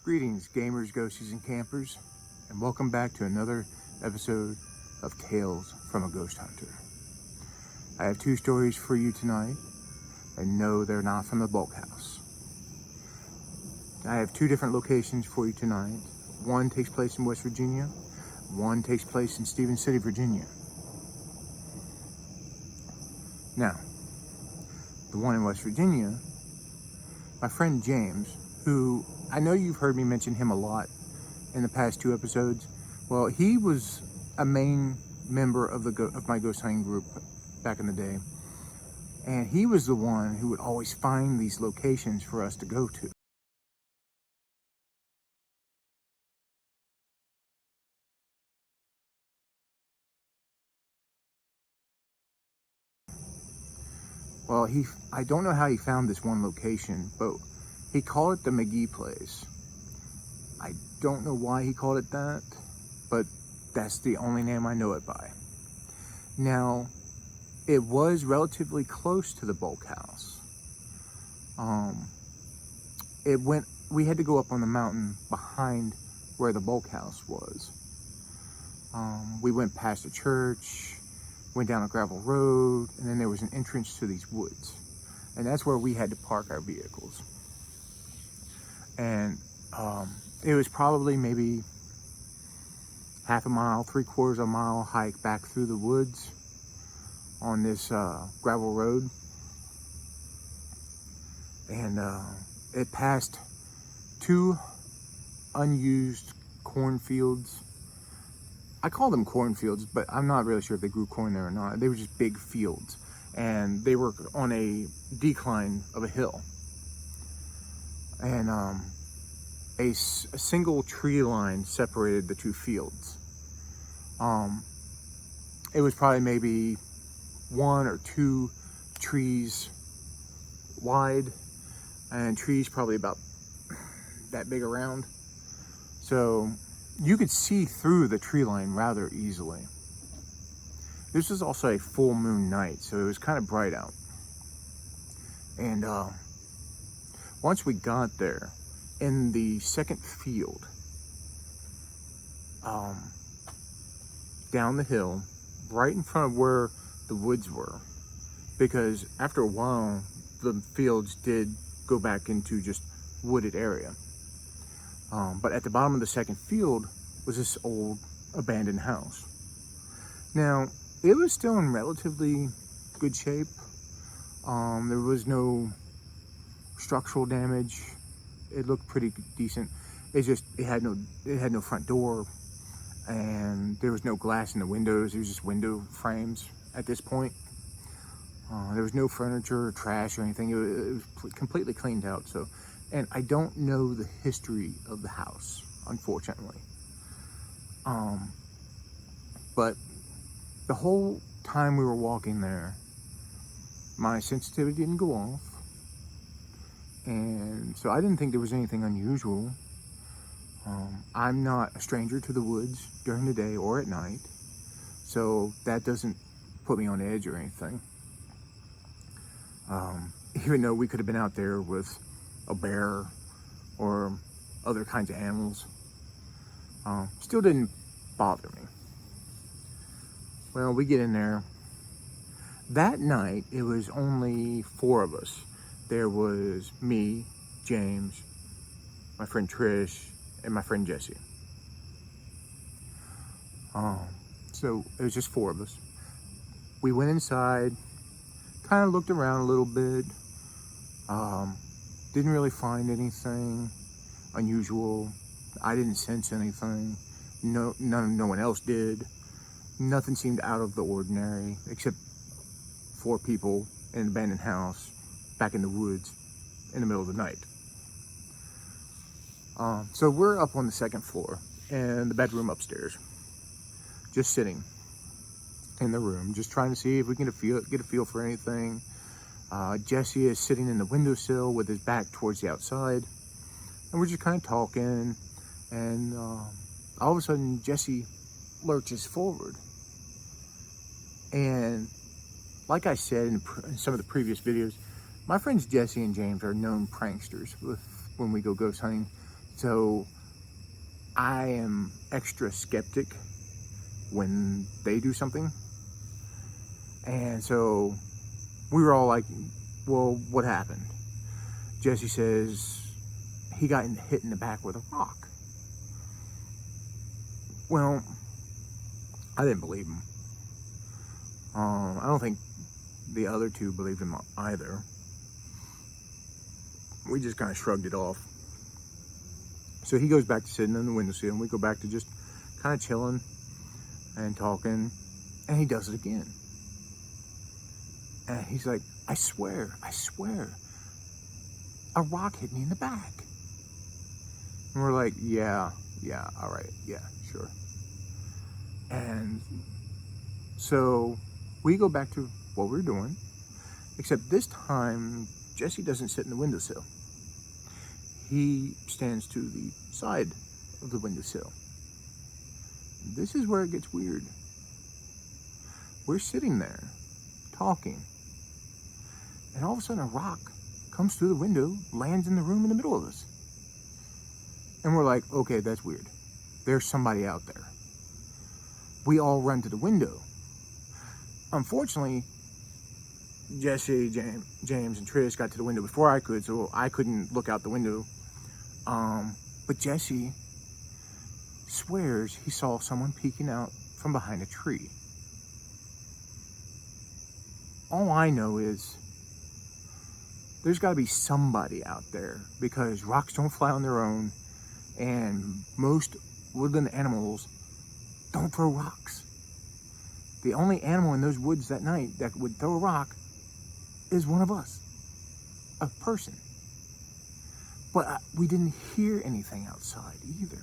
Greetings, gamers, ghosties, and campers, and welcome back to another episode of Tales from a Ghost Hunter. I have two stories for you tonight, and no, they're not from the bulk house. I have two different locations for you tonight. One takes place in West Virginia, one takes place in Stevens City, Virginia. Now, the one in West Virginia, my friend James, who I know you've heard me mention him a lot in the past two episodes. Well, he was a main member of my ghost hunting group back in the day, and he was the one who would always find these locations for us to go to. Well, I don't know how he found this one location, but he called it the McGee Place. I don't know why he called it that, but that's the only name I know it by. Now, it was relatively close to the bulk house. We had to go up on the mountain behind where the bulk house was. We went past a church, went down a gravel road, and then there was an entrance to these woods. And that's where we had to park our vehicles. And it was probably maybe half a mile, 3/4 of a mile hike back through the woods on this gravel road. And it passed two unused cornfields. I call them cornfields, but I'm not really sure if they grew corn there or not. They were just big fields, and they were on a decline of a hill. And a single tree line separated the two fields. It was probably maybe 1 or 2 trees wide, and trees probably about that big around. So you could see through the tree line rather easily. This was also a full moon night, so it was kind of bright out. And once we got there, in the second field, down the hill, right in front of where the woods were, because after a while, the fields did go back into just wooded area. But at the bottom of the second field was this old abandoned house. Now, it was still in relatively good shape. There was no structural damage. It looked pretty decent. It had no front door, and there was no glass in the windows. It was just window frames at this point. There was no furniture or trash or anything. It was completely cleaned out. So, and I don't know the history of the house, unfortunately. But the whole time we were walking there, my sensitivity didn't go off. And so I didn't think there was anything unusual. I'm not a stranger to the woods during the day or at night, so that doesn't put me on edge or anything. Even though we could have been out there with a bear or other kinds of animals, still didn't bother me. Well, we get in there. That night, it was only 4 of us. There was me, James, my friend Trish, and my friend Jesse. So it was just 4 of us. We went inside, kind of looked around a little bit. Didn't really find anything unusual. I didn't sense anything. No one else did. Nothing seemed out of the ordinary, except 4 people in an abandoned house back in the woods in the middle of the night. So we're up on the second floor and the bedroom upstairs, just sitting in the room, just trying to see if we can get a feel for anything. Jesse is sitting in the windowsill with his back towards the outside, and we're just kind of talking, and all of a sudden Jesse lurches forward. And like I said in some of the previous videos, my friends Jesse and James are known pranksters when we go ghost hunting. So I am extra skeptic when they do something. And so we were all like, well, what happened? Jesse says he got hit in the back with a rock. Well, I didn't believe him. I don't think the other two believed him either. We just kind of shrugged it off. So he goes back to sitting in the windowsill, and we go back to just kind of chilling and talking, and he does it again. And he's like, I swear, a rock hit me in the back. And we're like, yeah, all right, yeah, sure. And so we go back to what we were doing, except this time, Jesse doesn't sit in the windowsill. He stands to the side of the windowsill. This is where it gets weird. We're sitting there, talking, and all of a sudden a rock comes through the window, lands in the room in the middle of us. And we're like, okay, that's weird. There's somebody out there. We all run to the window. Unfortunately, Jesse, James, and Trish got to the window before I could, so I couldn't look out the window. But Jesse swears he saw someone peeking out from behind a tree. All I know is there's got to be somebody out there, because rocks don't fly on their own, and most woodland animals don't throw rocks. The only animal in those woods that night that would throw a rock is one of us, a person. But we didn't hear anything outside either.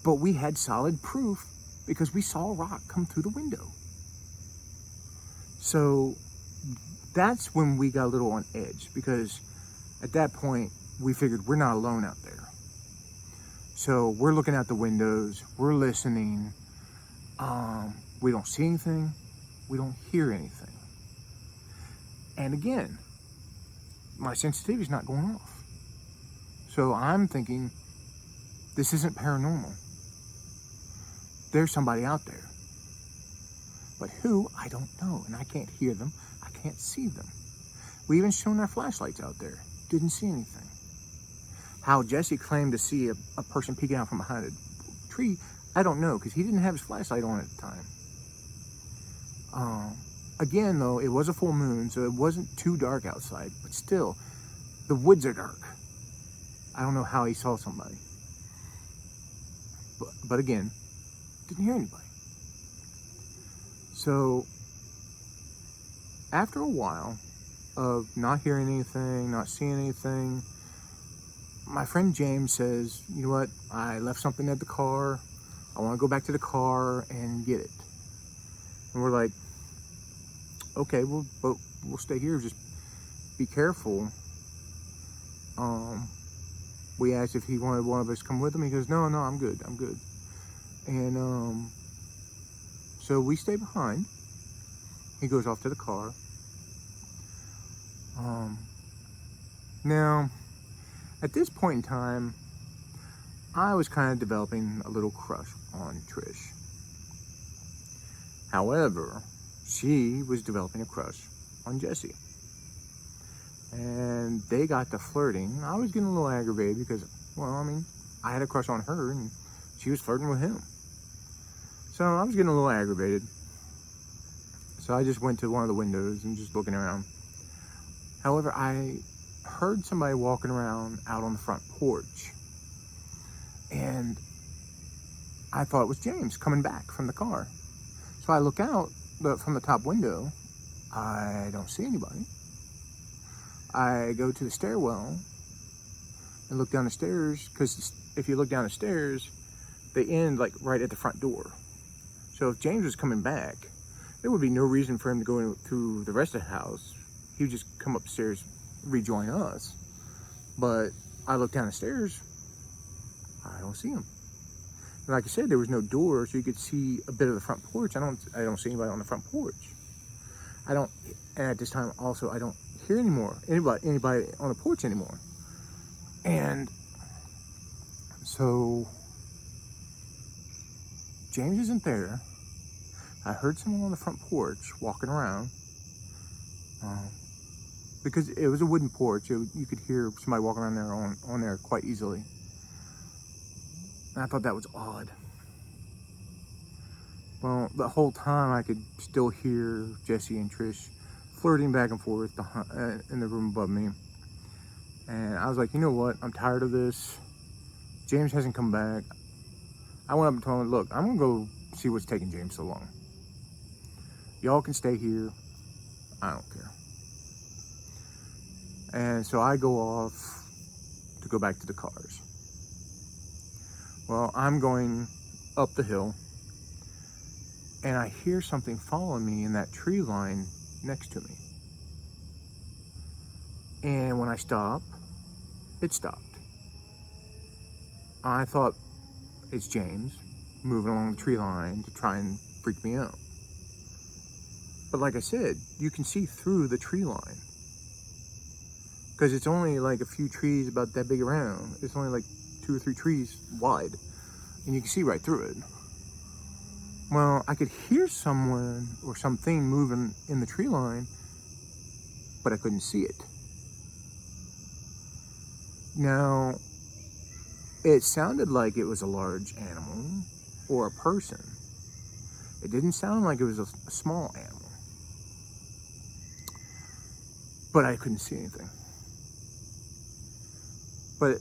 But we had solid proof because we saw a rock come through the window. So that's when we got a little on edge, because at that point we figured we're not alone out there. So we're looking out the windows, we're listening. We don't see anything, we don't hear anything. And again, my sensitivity's not going off. So I'm thinking, this isn't paranormal. There's somebody out there. But who, I don't know. And I can't hear them, I can't see them. We even shone our flashlights out there, didn't see anything. How Jesse claimed to see a person peeking out from behind a tree, I don't know, because he didn't have his flashlight on at the time. Again, though, it was a full moon, so it wasn't too dark outside, but still, the woods are dark. I don't know how he saw somebody. But again, didn't hear anybody. So, after a while of not hearing anything, not seeing anything, my friend James says, you know what, I left something at the car. I want to go back to the car and get it. And we're like, okay, we'll stay here, just be careful. We asked if he wanted one of us to come with him. He goes, no, I'm good. And so we stay behind. He goes off to the car. Now, at this point in time, I was kind of developing a little crush on Trish. However, she was developing a crush on Jesse. And they got to flirting. I was getting a little aggravated because, well, I mean, I had a crush on her and she was flirting with him. So I was getting a little aggravated. So I just went to one of the windows and just looking around. However, I heard somebody walking around out on the front porch. And I thought it was James coming back from the car. So I look out from the top window. I don't see anybody. I go to the stairwell and look down the stairs, because if you look down the stairs, they end like right at the front door. So if James was coming back, there would be no reason for him to go through the rest of the house. He would just come upstairs, rejoin us. But I look down the stairs, I don't see him. And like I said, there was no door, so you could see a bit of the front porch. I don't see anybody on the front porch. And at this time also, I don't hear anybody on the porch anymore. And So James isn't there. I heard someone on the front porch walking around. Because it was a wooden porch, you could hear somebody walking around there on there quite easily. And I thought that was odd. Well, the whole time I could still hear Jesse and Trish flirting back and forth in the room above me. And I was like, you know what? I'm tired of this. James hasn't come back. I went up and told him, look, I'm going to go see what's taking James so long. Y'all can stay here. I don't care. And so I go off to go back to the cars. Well, I'm going up the hill, and I hear something following me in that tree line next to me. And when I stop, it stopped. I thought it's James moving along the tree line to try and freak me out. But like I said, you can see through the tree line. Because it's only like a few trees about that big around. It's only like 2 or 3 trees wide. And you can see right through it. Well, I could hear someone or something moving in the tree line, but I couldn't see it. Now, it sounded like it was a large animal or a person. It didn't sound like it was a small animal. But I couldn't see anything. But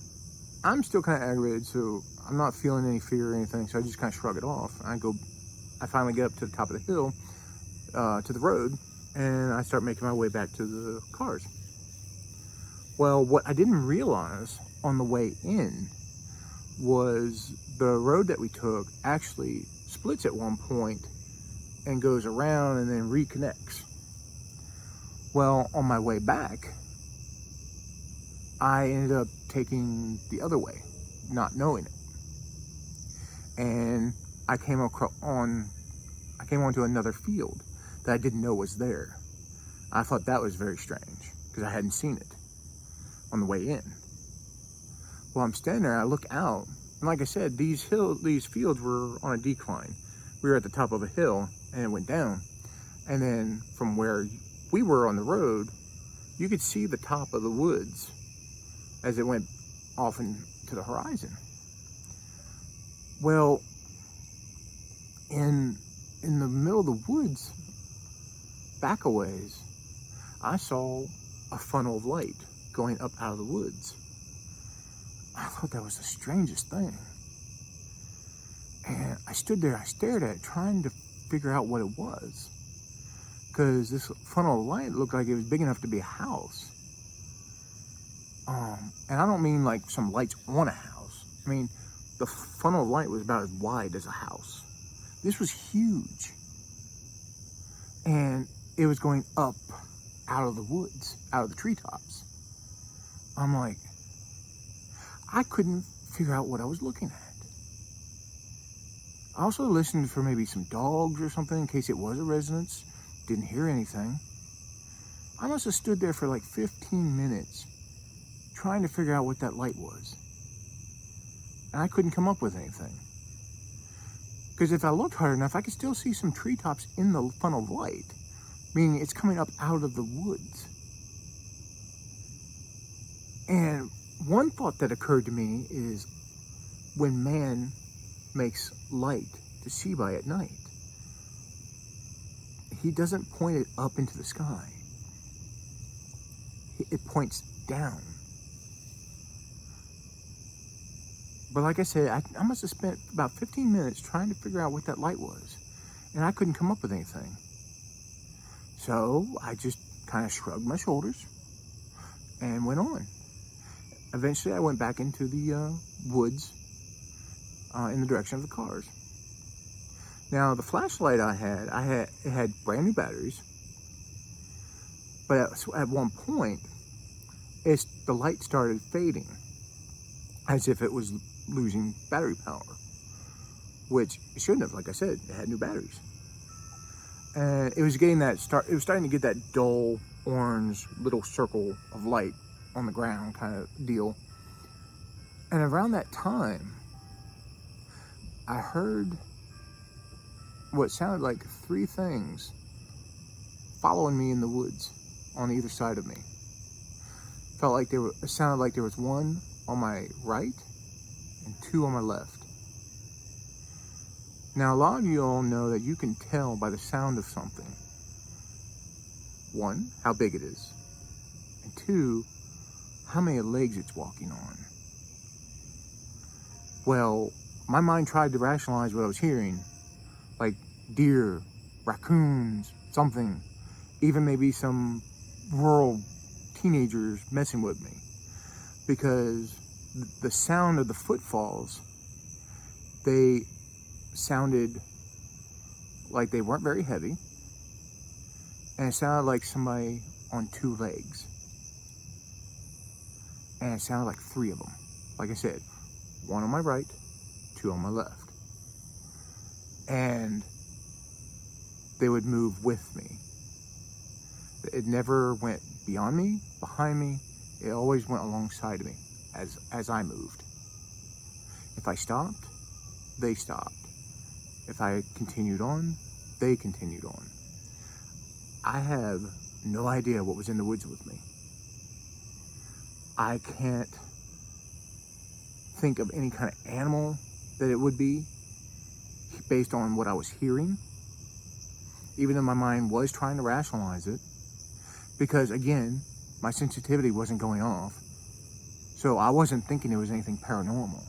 I'm still kind of aggravated, so I'm not feeling any fear or anything, so I just kind of shrug it off. I finally get up to the top of the hill, to the road, and I start making my way back to the cars. Well, what I didn't realize on the way in was the road that we took actually splits at one point and goes around and then reconnects. Well, on my way back, I ended up taking the other way, not knowing it. And I came onto another field that I didn't know was there. I thought that was very strange because I hadn't seen it on the way in. Well, I'm standing there, I look out, and like I said, these fields were on a decline. We were at the top of a hill, and it went down. And then from where we were on the road, you could see the top of the woods as it went off into the horizon. Well, in the middle of the woods, back a ways, I saw a funnel of light going up out of the woods. I thought that was the strangest thing. And I stood there, I stared at it, trying to figure out what it was. Because this funnel of light looked like it was big enough to be a house. And I don't mean like some lights on a house. I mean, the funnel of light was about as wide as a house. This was huge. And it was going up out of the woods, out of the treetops. I'm like, I couldn't figure out what I was looking at. I also listened for maybe some dogs or something in case it was a residence. Didn't hear anything. I must have stood there for like 15 minutes trying to figure out what that light was. And I couldn't come up with anything. Because if I looked hard enough, I could still see some treetops in the funnel of light, meaning it's coming up out of the woods. And one thought that occurred to me is when man makes light to see by at night, he doesn't point it up into the sky. It points down. But like I said, I must have spent about 15 minutes trying to figure out what that light was. And I couldn't come up with anything. So I just kind of shrugged my shoulders and went on. Eventually I went back into the woods in the direction of the cars. Now the flashlight it had brand new batteries. But at one point, the light started fading as if it was losing battery power, which it shouldn't have. Like I said, it had new batteries, and it was starting to get that dull orange little circle of light on the ground kind of deal. And around that time, I heard what sounded like 3 things following me in the woods on either side of me. It sounded like there was 1 on my right and 2 on my left. Now, a lot of you all know that you can tell by the sound of something, 1, how big it is, and 2, how many legs it's walking on. Well, my mind tried to rationalize what I was hearing, like deer, raccoons, something, even maybe some rural teenagers messing with me, because the sound of the footfalls, they sounded like they weren't very heavy, and it sounded like somebody on 2 legs, and it sounded like 3 of them. Like I said, 1 on my right, 2 on my left, and they would move with me. It never went beyond me, behind me. It always went alongside of me as I moved. If I stopped, they stopped. If I continued on, they continued on. I have no idea what was in the woods with me. I can't think of any kind of animal that it would be based on what I was hearing, even though my mind was trying to rationalize it, because again, my sensitivity wasn't going off, so I wasn't thinking it was anything paranormal.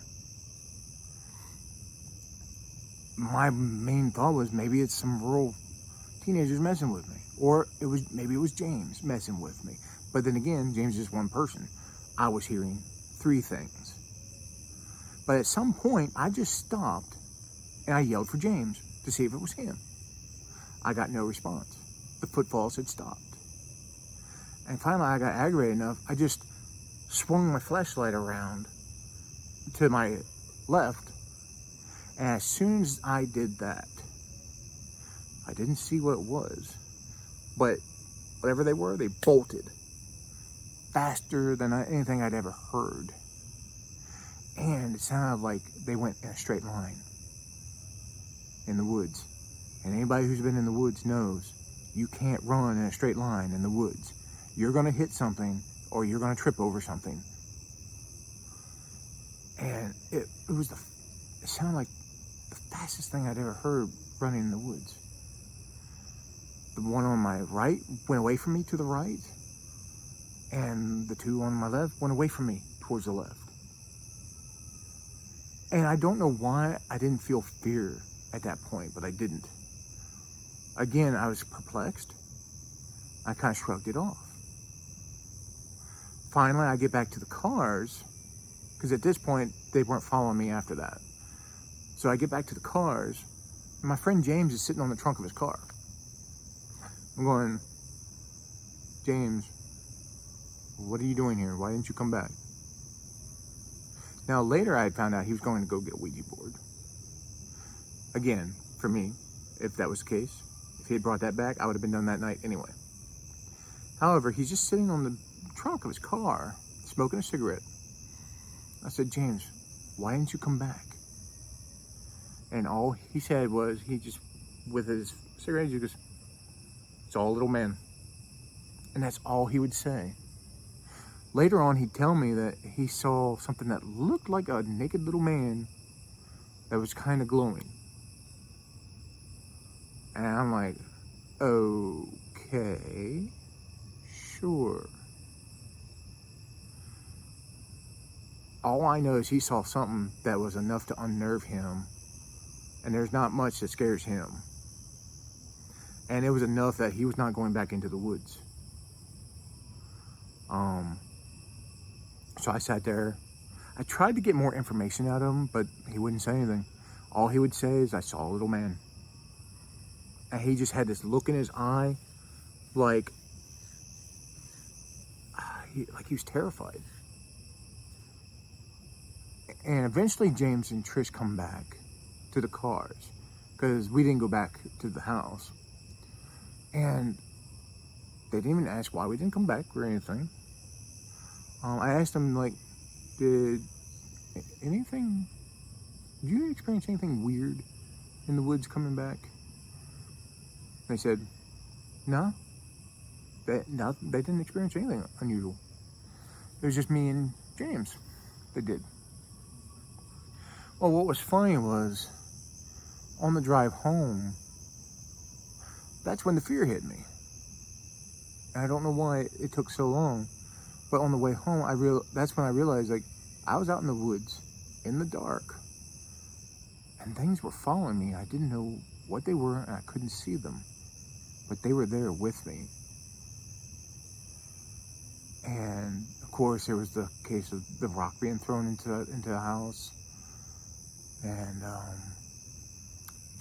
My main thought was maybe it's some rural teenagers messing with me, or maybe it was James messing with me. But then again, James is 1 person. I was hearing 3 things. But at some point, I just stopped and I yelled for James to see if it was him. I got no response. The footfalls had stopped. And finally, I got aggravated enough, I just swung my flashlight around to my left. And as soon as I did that, I didn't see what it was, but whatever they were, they bolted faster than anything I'd ever heard. And it sounded like they went in a straight line in the woods. And anybody who's been in the woods knows you can't run in a straight line in the woods. You're going to hit something or you're going to trip over something. And it sounded like the fastest thing I'd ever heard running in the woods. The 1 on my right went away from me to the right, and the 2 on my left went away from me towards the left. And I don't know why I didn't feel fear at that point, but I didn't. Again, I was perplexed. I kind of shrugged it off. Finally, I get back to the cars, because at this point, they weren't following me after that. So I get back to the cars, and my friend James is sitting on the trunk of his car. I'm going, James, what are you doing here? Why didn't you come back? Now, later I had found out he was going to go get a Ouija board. Again, for me, if that was the case, if he had brought that back, I would have been done that night anyway. However, he's just sitting on the trunk of his car, smoking a cigarette. I said, James, why didn't you come back? And all he said was, he just, with his cigarette, he goes, it's all little man. And that's all he would say. Later on, he'd tell me that he saw something that looked like a naked little man that was kind of glowing. And I'm like, okay, sure. All I know is he saw something that was enough to unnerve him, and there's not much that scares him. And it was enough that he was not going back into the woods. So I sat there. I tried to get more information out of him, but he wouldn't say anything. All he would say is, I saw a little man. And he just had this look in his eye, like he was terrified. And eventually James and Trish come back to the cars, because we didn't go back to the house. And they didn't even ask why we didn't come back or anything. I asked them, like, did anything did you experience anything weird in the woods coming back? They said, no, they didn't experience anything unusual. It was just me and James that did. Well, what was funny was, on the drive home, that's when the fear hit me. And I don't know why it took so long, but on the way home, that's when I realized, like, I was out in the woods, in the dark, and things were following me. I didn't know what they were, and I couldn't see them, but they were there with me. And of course, there was the case of the rock being thrown into the house, and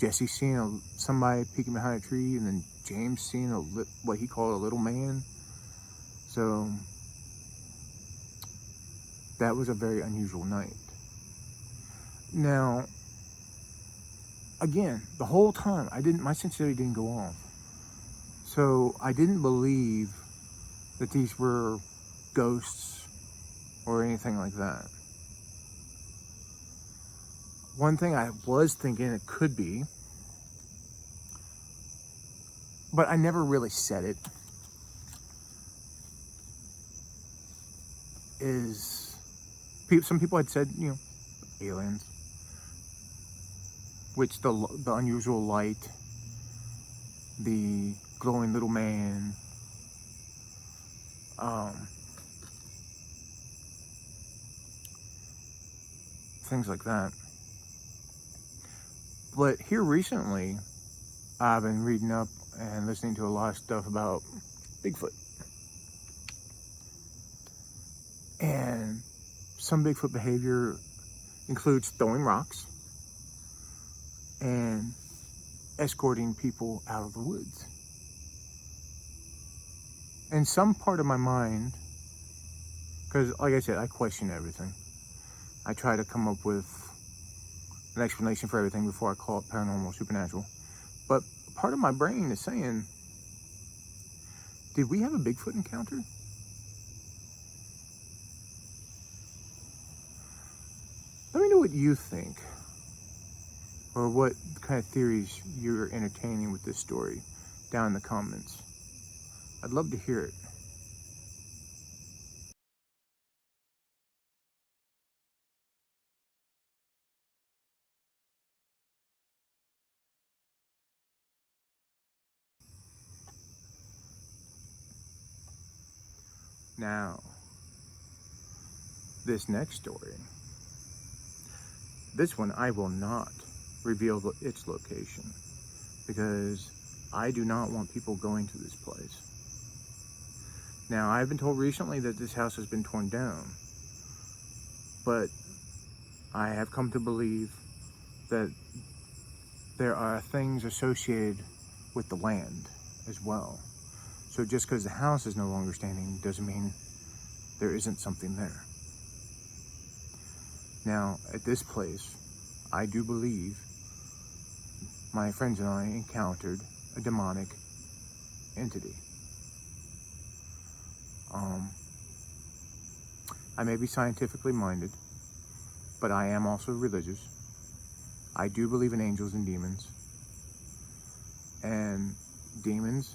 Jesse seeing somebody peeking behind a tree, and then James seeing what he called a little man. So that was a very unusual night. Now, again, the whole time my sensitivity didn't go off, so I didn't believe that these were ghosts or anything like that. One thing I was thinking it could be, but I never really said it, is some people had said, aliens, which the unusual light, the glowing little man, things like that. But here recently, I've been reading up and listening to a lot of stuff about Bigfoot. And some Bigfoot behavior includes throwing rocks and escorting people out of the woods. And some part of my mind, because like I said, I question everything. I try to come up with an explanation for everything before I call it paranormal or supernatural. But part of my brain is saying, did we have a Bigfoot encounter? Let me know what you think, or what kind of theories you're entertaining with this story down in the comments. I'd love to hear it. Now, this next story, this one I will not reveal its location, because I do not want people going to this place. Now, I've been told recently that this house has been torn down, but I have come to believe that there are things associated with the land as well. So just because the house is no longer standing doesn't mean there isn't something there. Now, at this place, I do believe my friends and I encountered a demonic entity. I may be scientifically minded, but I am also religious. I do believe in angels and demons. And demons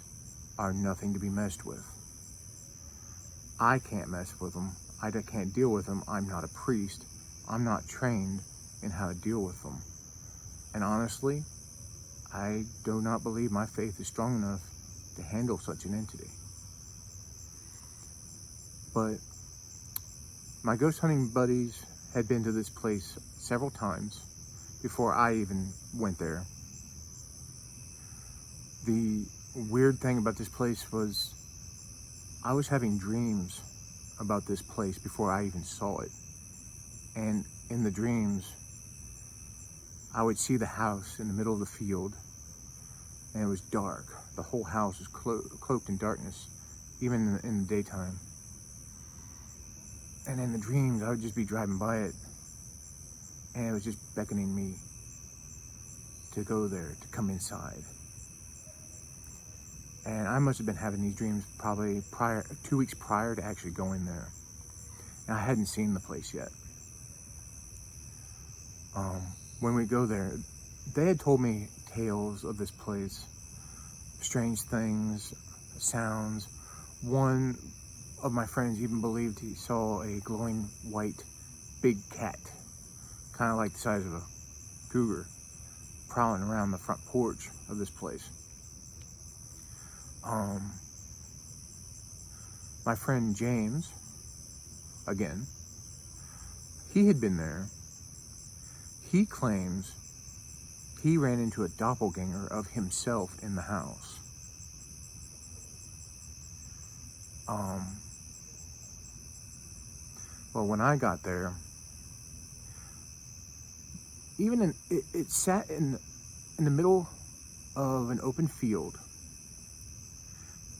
are nothing to be messed with. I can't mess with them. I can't deal with them. I'm not a priest. I'm not trained in how to deal with them. And honestly, I do not believe my faith is strong enough to handle such an entity. But my ghost hunting buddies had been to this place several times before I even went there. The weird thing about this place was I was having dreams about this place before I even saw it. And in the dreams, I would see the house in the middle of the field, and it was dark. The whole house was cloaked in darkness, even in the daytime. And in the dreams, I would just be driving by it, and it was just beckoning me to go there, to come inside. And I must have been having these dreams probably 2 weeks prior to actually going there. And I hadn't seen the place yet. when we go there, they had told me tales of this place, strange things, sounds. One of my friends even believed he saw a glowing white big cat, kind of like the size of a cougar, prowling around the front porch of this place. My friend James, again, he had been there. He claims he ran into a doppelganger of himself in the house. Well, when I got there, even it sat in the middle of an open field.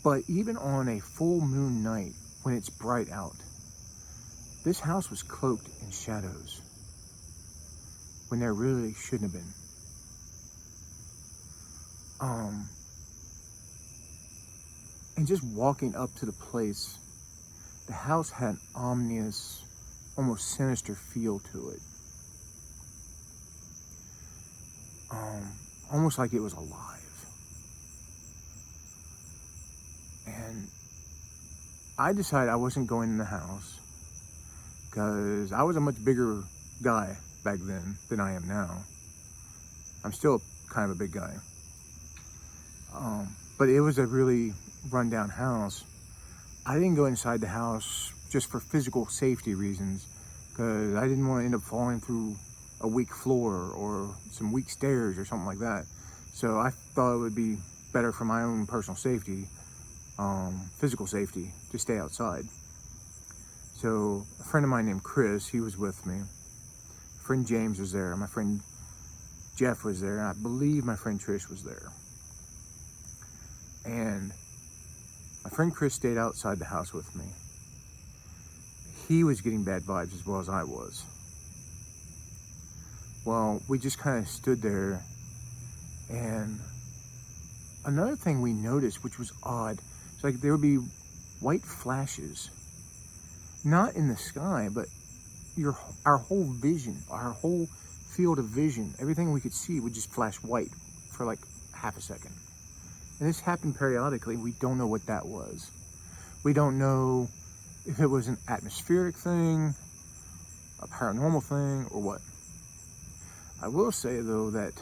But even on a full moon night, when it's bright out, this house was cloaked in shadows when there really shouldn't have been. And just walking up to the place, the house had an ominous, almost sinister feel to it. Almost like it was alive. And I decided I wasn't going in the house because I was a much bigger guy back then than I am now. I'm still kind of a big guy. But it was a really rundown house. I didn't go inside the house just for physical safety reasons because I didn't want to end up falling through a weak floor or some weak stairs or something like that. So I thought it would be better for my own personal safety, physical safety, to stay outside. So a friend of mine named Chris, he was with me. My friend James was there. My friend Jeff was there. And I believe my friend Trish was there. And my friend Chris stayed outside the house with me. He was getting bad vibes as well as I was. Well, we just kind of stood there, and another thing we noticed, which was odd, it's like there would be white flashes, not in the sky, but our whole vision, our whole field of vision, everything we could see would just flash white for like half a second. And this happened periodically. We don't know what that was. We don't know if it was an atmospheric thing, a paranormal thing, or what. I will say, though, that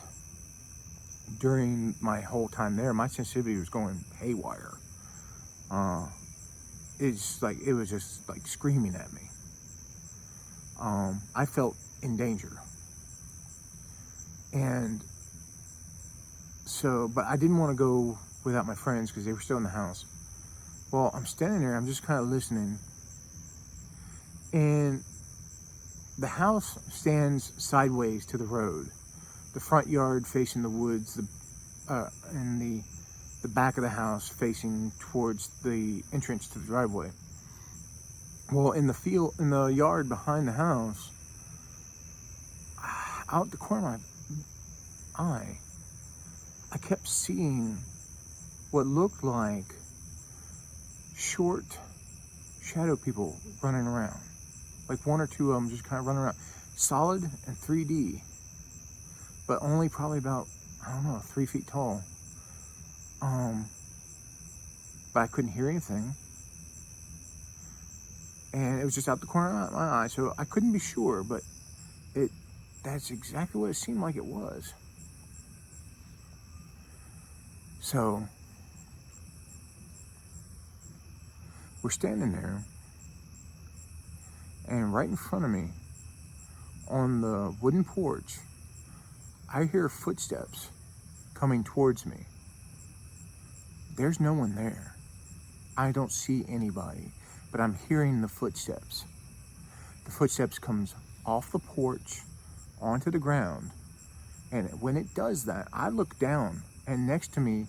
during my whole time there, my sensitivity was going haywire. It was just like screaming at me. I felt in danger. And so, but I didn't want to go without my friends because they were still in the house. Well, I'm standing there, I'm just kind of listening. And the house stands sideways to the road. The front yard facing the woods, and the back of the house facing towards the entrance to the driveway. Well, in the yard behind the house, out the corner of my eye, I kept seeing what looked like short shadow people running around. Like one or two of them just kind of running around. Solid and 3D. But only probably about, 3 feet tall. But I couldn't hear anything. And it was just out the corner of my eye, so I couldn't be sure, but that's exactly what it seemed like it was. So we're standing there, and right in front of me, on the wooden porch, I hear footsteps coming towards me. There's no one there. I don't see anybody, but I'm hearing the footsteps. The footsteps comes off the porch onto the ground, and when it does that, I look down, and next to me,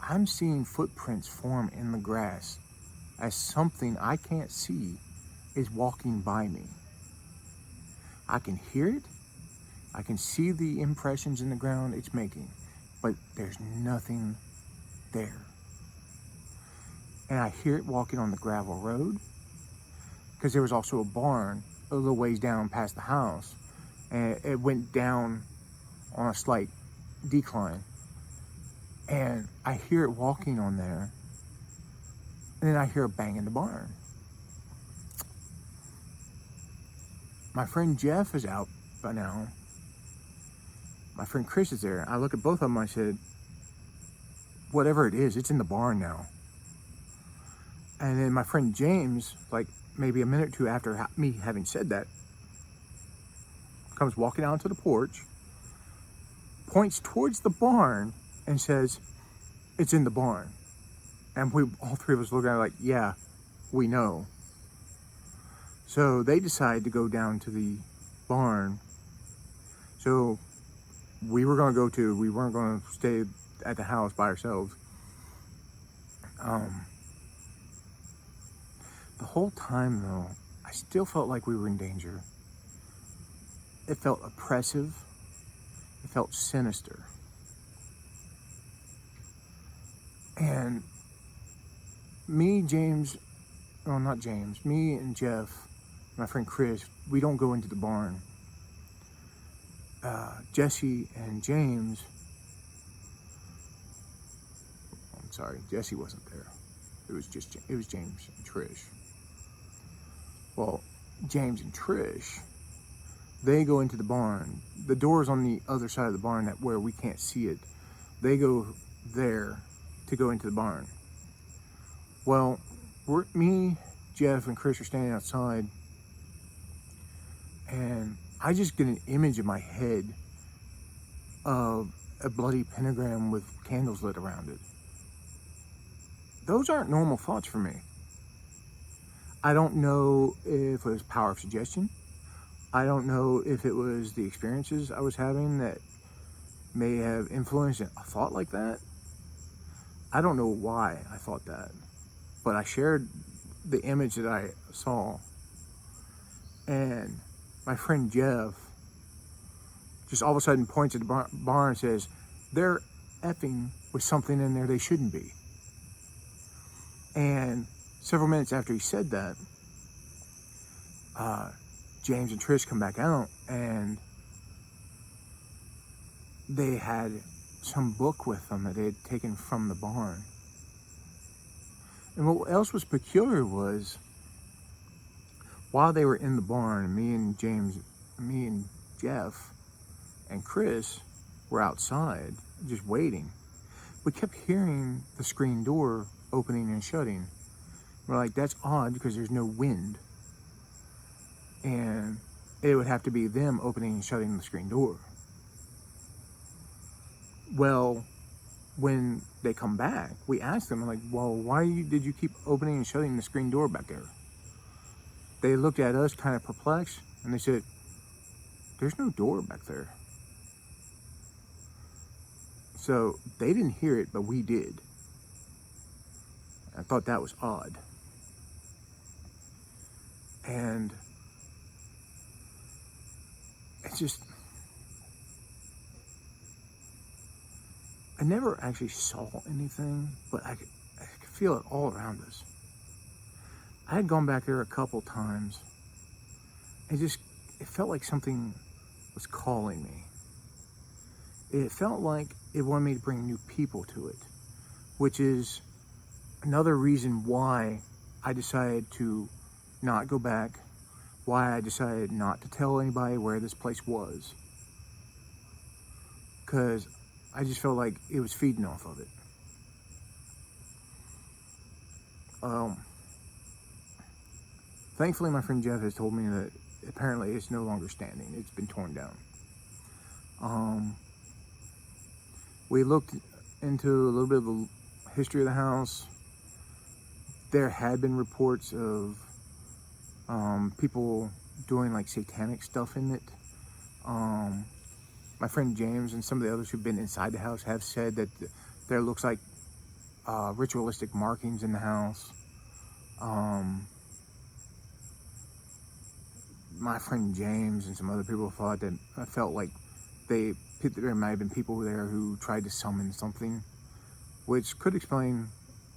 I'm seeing footprints form in the grass as something I can't see is walking by me. I can hear it. I can see the impressions in the ground it's making, but there's nothing there. And I hear it walking on the gravel road, because there was also a barn a little ways down past the house, and it went down on a slight decline. And I hear it walking on there, and then I hear a bang in the barn. My friend Jeff is out by now. My friend Chris is there. I look at both of them, I said, whatever it is, it's in the barn now. And then my friend James, like maybe a minute or two after me having said that, comes walking out to the porch, points towards the barn, and says, it's in the barn. And we, all three of us, look at it like, yeah, we know. So they decide to go down to the barn. So we were going to go to, we weren't going to stay at the house by ourselves. The whole time, though, I still felt like we were in danger. It felt oppressive. It felt sinister. And me, James, well, not James, me and Jeff, my friend Chris, we don't go into the barn. Jesse and James, I'm sorry, Jesse wasn't there. It was James and Trish. Well, James and Trish, they go into the barn. The door's on the other side of the barn where we can't see it. They go there to go into the barn. Well, me, Jeff, and Chris are standing outside, and I just get an image in my head of a bloody pentagram with candles lit around it. Those aren't normal thoughts for me. I don't know if it was power of suggestion. I don't know if it was the experiences I was having that may have influenced a thought like that. I don't know why I thought that, but I shared the image that I saw. And my friend Jeff just all of a sudden points at the barn and says, they're effing with something in there they shouldn't be. And several minutes after he said that, James and Trish come back out, and they had some book with them that they had taken from the barn. And what else was peculiar was, while they were in the barn, me and Jeff and Chris were outside just waiting, we kept hearing the screen door opening and shutting. We're like, that's odd because there's no wind. And it would have to be them opening and shutting the screen door. Well, when they come back, we asked them, like, well, why did you keep opening and shutting the screen door back there? They looked at us kind of perplexed, and they said, there's no door back there. So they didn't hear it, but we did. I thought that was odd. And it's just, I never actually saw anything, but I could feel it all around us. I had gone back there a couple times. It felt like something was calling me. It felt like it wanted me to bring new people to it, which is another reason why I decided to not go back, why I decided not to tell anybody where this place was. Because I just felt like it was feeding off of it. Thankfully, my friend Jeff has told me that apparently it's no longer standing. It's been torn down. We looked into a little bit of the history of the house. There had been reports of people doing like satanic stuff in it. My friend James and some of the others who've been inside the house have said that there looks like ritualistic markings in the house. My friend James and some other people thought that I felt like there might have been people there who tried to summon something, which could explain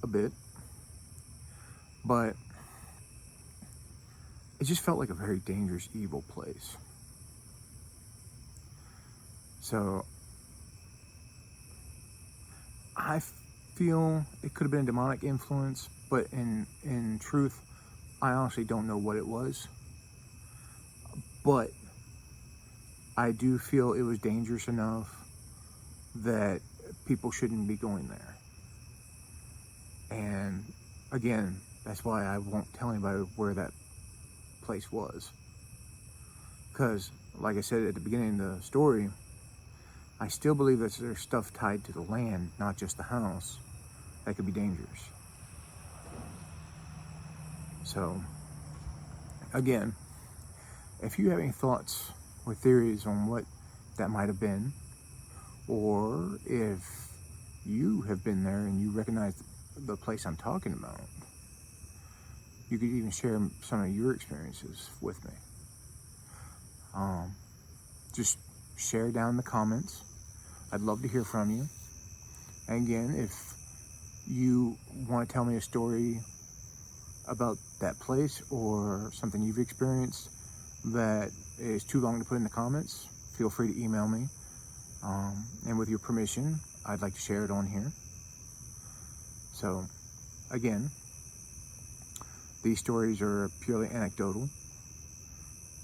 a bit, but it just felt like a very dangerous, evil place. So I feel it could have been a demonic influence, but in truth, I honestly don't know what it was. But I do feel it was dangerous enough that people shouldn't be going there. And again, that's why I won't tell anybody where that place was. Because, like I said at the beginning of the story, I still believe that there's stuff tied to the land, not just the house, that could be dangerous. So, again, if you have any thoughts or theories on what that might have been, or if you have been there and you recognize the place I'm talking about, you could even share some of your experiences with me. Just share down in the comments. I'd love to hear from you. And again, if you want to tell me a story about that place or something you've experienced that is too long to put in the comments, feel free to email me. And with your permission, I'd like to share it on here. So, again, these stories are purely anecdotal.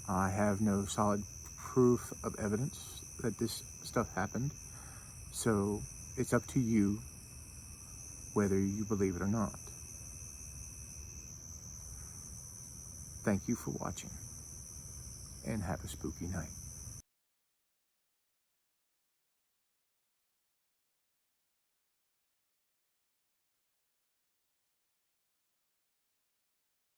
I have no solid proof of evidence that this stuff happened. So, it's up to you whether you believe it or not. Thank you for watching, and have a spooky night.